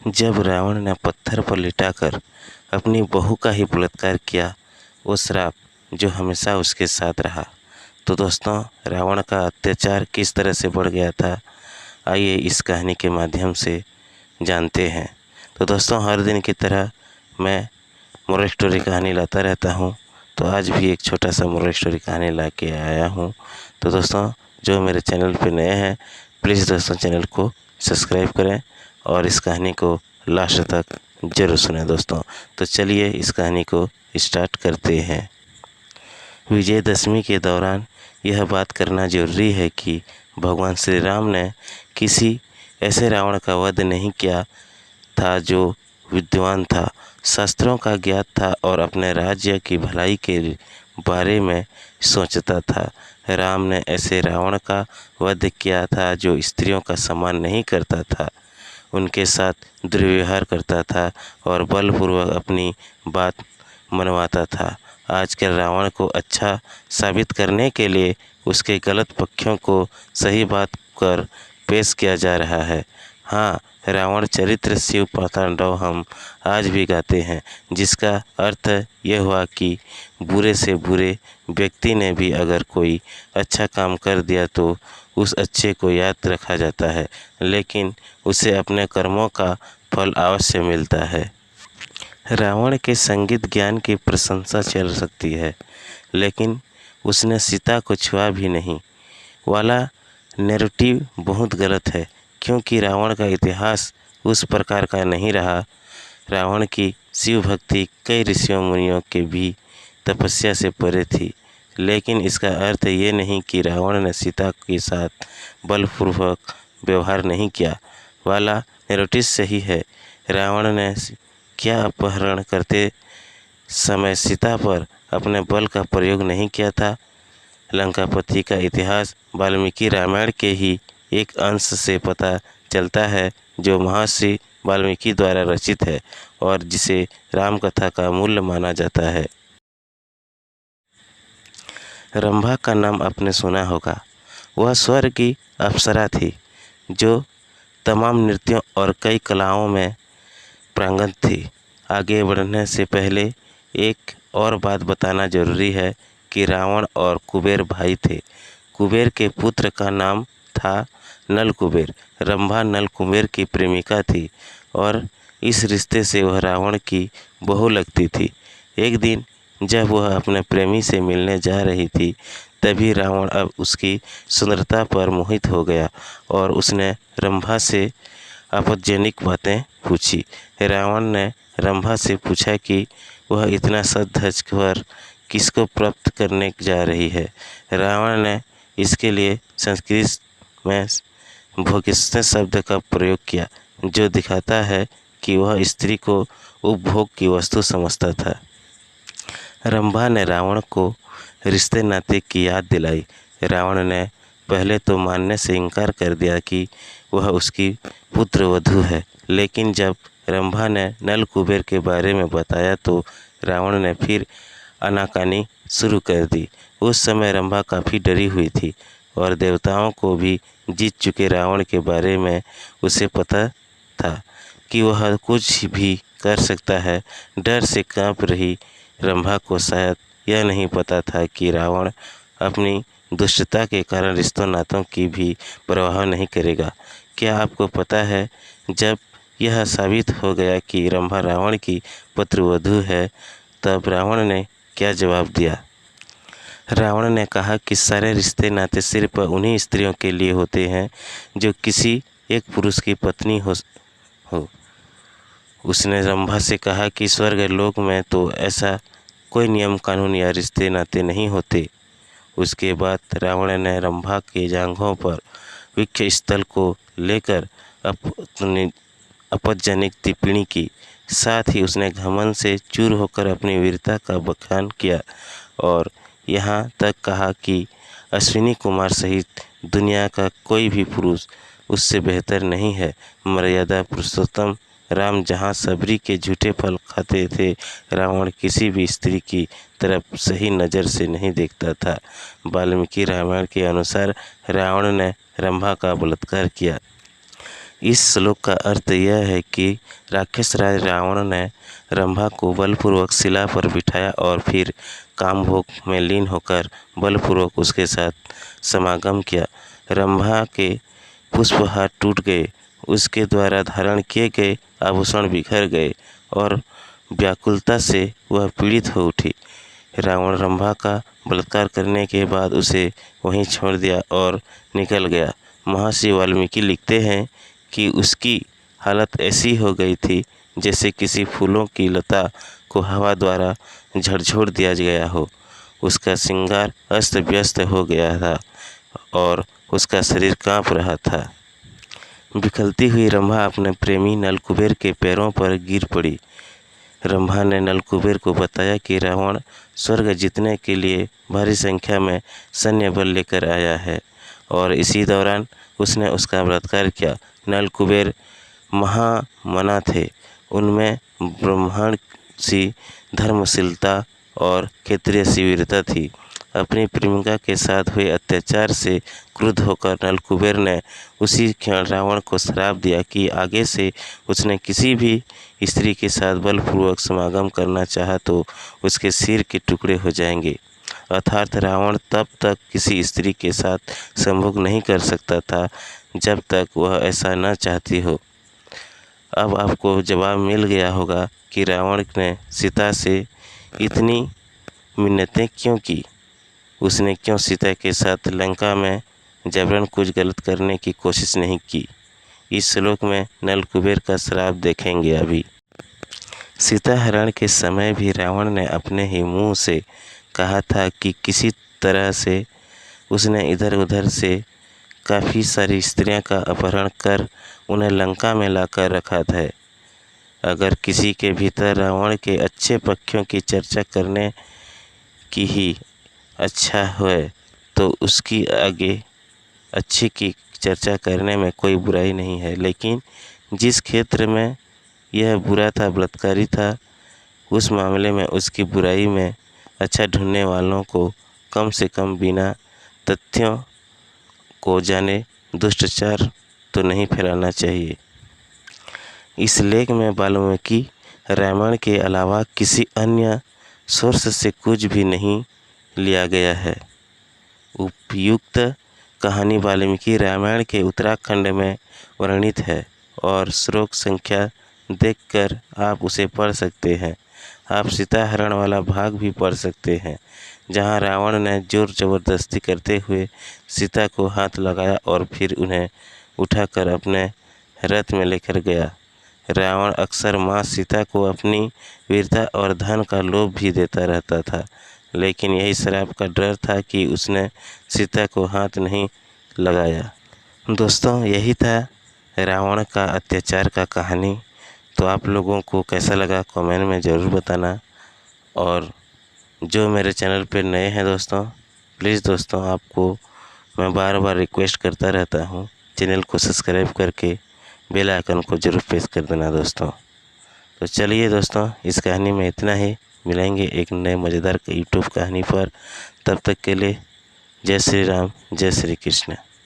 जब रावण ने पत्थर पर लिटाकर अपनी बहू का ही बलात्कार किया, वो श्राप जो हमेशा उसके साथ रहा। तो दोस्तों, रावण का अत्याचार किस तरह से बढ़ गया था, आइए इस कहानी के माध्यम से जानते हैं। तो दोस्तों, हर दिन की तरह मैं मोरल स्टोरी कहानी लाता रहता हूँ। तो आज भी एक छोटा सा मोरल स्टोरी कहानी ला के आया हूँ। तो दोस्तों, जो मेरे चैनल पे नए हैं, प्लीज़ दोस्तों चैनल को सब्सक्राइब करें और इस कहानी को लास्ट तक ज़रूर सुनें दोस्तों। तो चलिए इस कहानी को स्टार्ट करते हैं। विजयदशमी के दौरान यह बात करना जरूरी है कि भगवान श्री राम ने किसी ऐसे रावण का वध नहीं किया था जो विद्वान था, शास्त्रों का ज्ञात था और अपने राज्य की भलाई के बारे में सोचता था। राम ने ऐसे रावण का वध किया था जो स्त्रियों का सम्मान नहीं करता था, उनके साथ दुर्व्यवहार करता था और बलपूर्वक अपनी बात मनवाता था। आजकल रावण को अच्छा साबित करने के लिए उसके गलत पक्षों को सही बात कर पेश किया जा रहा है। हाँ, रावण चरित्र शिव पातांडव हम आज भी गाते हैं, जिसका अर्थ यह हुआ कि बुरे से बुरे व्यक्ति ने भी अगर कोई अच्छा काम कर दिया तो उस अच्छे को याद रखा जाता है, लेकिन उसे अपने कर्मों का फल अवश्य मिलता है। रावण के संगीत ज्ञान की प्रशंसा चल सकती है, लेकिन उसने सीता को छुआ भी नहीं वाला नैरेटिव बहुत गलत है, क्योंकि रावण का इतिहास उस प्रकार का नहीं रहा। रावण की शिव भक्ति कई ऋषियों मुनियों के भी तपस्या से परे थी, लेकिन इसका अर्थ ये नहीं कि रावण ने सीता के साथ बलपूर्वक व्यवहार नहीं किया वाला नैरेटिव सही है। रावण ने क्या अपहरण करते समय सीता पर अपने बल का प्रयोग नहीं किया था? लंकापति का इतिहास वाल्मीकि रामायण के ही एक अंश से पता चलता है, जो महर्षि वाल्मीकि द्वारा रचित है और जिसे राम कथा का मूल माना जाता है। रंभा का नाम आपने सुना होगा। वह स्वर्ग की अप्सरा थी जो तमाम नृत्यों और कई कलाओं में प्रांगत थी। आगे बढ़ने से पहले एक और बात बताना जरूरी है कि रावण और कुबेर भाई थे। कुबेर के पुत्र का नाम था नल कुबेर। रंभा नल कुबेर की प्रेमिका थी और इस रिश्ते से वह रावण की बहू लगती थी। एक दिन जब वह अपने प्रेमी से मिलने जा रही थी, तभी रावण अब उसकी सुंदरता पर मोहित हो गया और उसने रंभा से आपत्तिजनक बातें पूछी। रावण ने रंभा से पूछा कि वह इतना सज-धज कर किसको प्राप्त करने जा रही है। रावण ने इसके लिए संस्कृत में भोगिष्ठ शब्द का प्रयोग किया, जो दिखाता है कि वह स्त्री को उपभोग की वस्तु समझता था। रंभा ने रावण को रिश्ते नाते की याद दिलाई। रावण ने पहले तो मानने से इनकार कर दिया कि वह उसकी पुत्र वधू है, लेकिन जब रंभा ने नल कुबेर के बारे में बताया तो रावण ने फिर आनाकानी शुरू कर दी। उस समय रंभा काफ़ी डरी हुई थी और देवताओं को भी जीत चुके रावण के बारे में उसे पता था कि वह कुछ भी कर सकता है। डर से कांप रही रंभा को शायद यह नहीं पता था कि रावण अपनी दुष्टता के कारण रिश्तों नातों की भी परवाह नहीं करेगा। क्या आपको पता है, जब यह साबित हो गया कि रंभा रावण की पुत्रवधू है, तब रावण ने क्या जवाब दिया? रावण ने कहा कि सारे रिश्ते नाते सिर्फ उन्हीं स्त्रियों के लिए होते हैं जो किसी एक पुरुष की पत्नी हो। उसने रंभा से कहा कि स्वर्ग लोक में तो ऐसा कोई नियम कानून या रिश्ते नाते नहीं होते। उसके बाद रावण ने रंभा के जांघों पर वक्ष स्थल को लेकर अपनी आपत्तिजनक टिप्पणी की। साथ ही उसने घमंड से चूर होकर अपनी वीरता का बखान किया और यहाँ तक कहा कि अश्विनी कुमार सहित दुनिया का कोई भी पुरुष उससे बेहतर नहीं है। मर्यादा पुरुषोत्तम राम जहाँ सबरी के झूठे फल खाते थे, रावण किसी भी स्त्री की तरफ सही नज़र से नहीं देखता था। वाल्मीकि रामायण के अनुसार रावण ने रंभा का बलात्कार किया। इस श्लोक का अर्थ यह है कि राक्षस राज रावण ने रंभा को बलपूर्वक शिला पर बिठाया और फिर कामभोग में लीन होकर बलपूर्वक उसके साथ समागम किया। रंभा के पुष्पहार टूट गए, उसके द्वारा धारण किए गए आभूषण बिखर गए और व्याकुलता से वह पीड़ित हो उठी। रावण रंभा का बलात्कार करने के बाद उसे वहीं छोड़ दिया और निकल गया। महर्षि वाल्मीकि लिखते हैं कि उसकी हालत ऐसी हो गई थी जैसे किसी फूलों की लता को हवा द्वारा झकझोर दिया गया हो। उसका श्रृंगार अस्त व्यस्त हो गया था और उसका शरीर कांप रहा था। बिखरती हुई रंभा अपने प्रेमी नलकुबेर के पैरों पर गिर पड़ी। रंभा ने नलकुबेर को बताया कि रावण स्वर्ग जीतने के लिए भारी संख्या में सैन्य बल लेकर आया है और इसी दौरान उसने उसका बलात्कार किया। नलकुबेर महामना थे, उनमें ब्राह्मण सी धर्मशीलता और क्षत्रिय वीरता थी। अपनी प्रेमिका के साथ हुए अत्याचार से क्रुद्ध होकर नलकुबेर ने उसी क्षण रावण को श्राप दिया कि आगे से उसने किसी भी स्त्री के साथ बलपूर्वक समागम करना चाहा तो उसके सिर के टुकड़े हो जाएंगे। अर्थात रावण तब तक किसी स्त्री के साथ संभोग नहीं कर सकता था जब तक वह ऐसा न चाहती हो। अब आपको जवाब मिल गया होगा कि रावण ने सीता से इतनी मिन्नतें क्यों की। उसने क्यों सीता के साथ लंका में जबरन कुछ गलत करने की कोशिश नहीं की। इस श्लोक में नलकुबेर का श्राप देखेंगे। अभी सीता हरण के समय भी रावण ने अपने ही मुंह से कहा था कि किसी तरह से उसने इधर उधर से काफ़ी सारी स्त्रियां का अपहरण कर उन्हें लंका में लाकर रखा था। अगर किसी के भीतर रावण के अच्छे पक्षों की चर्चा करने की ही अच्छा है तो उसकी आगे अच्छे की चर्चा करने में कोई बुराई नहीं है, लेकिन जिस क्षेत्र में यह बुरा था, बलात्कारी था, उस मामले में उसकी बुराई में अच्छा ढूंढने वालों को कम से कम बिना तथ्यों को जाने दुष्टाचार तो नहीं फैलाना चाहिए। इस लेख में वाल्मीकि रामायण के अलावा किसी अन्य सोर्स से कुछ भी नहीं लिया गया है। उपयुक्त कहानी वाल्मीकि रामायण के उत्तराखंड में वर्णित है और श्लोक संख्या देखकर आप उसे पढ़ सकते हैं। आप सीता हरण वाला भाग भी पढ़ सकते हैं, जहां रावण ने जोर जबरदस्ती करते हुए सीता को हाथ लगाया और फिर उन्हें उठाकर अपने रथ में लेकर गया। रावण अक्सर माँ सीता को अपनी वीरता और धन का लोभ भी देता रहता था, लेकिन यही श्राप का डर था कि उसने सीता को हाथ नहीं लगाया। दोस्तों, यही था रावण का अत्याचार का कहानी। तो आप लोगों को कैसा लगा कमेंट में ज़रूर बताना। और जो मेरे चैनल पर नए हैं दोस्तों, प्लीज़ दोस्तों, आपको मैं बार बार रिक्वेस्ट करता रहता हूँ, चैनल को सब्सक्राइब करके बेल आइकन को ज़रूर प्रेस कर देना दोस्तों। तो चलिए दोस्तों, इस कहानी में इतना ही। मिलेंगे एक नए मज़ेदार यूट्यूब कहानी पर। तब तक के लिए जय श्री राम, जय श्री कृष्ण।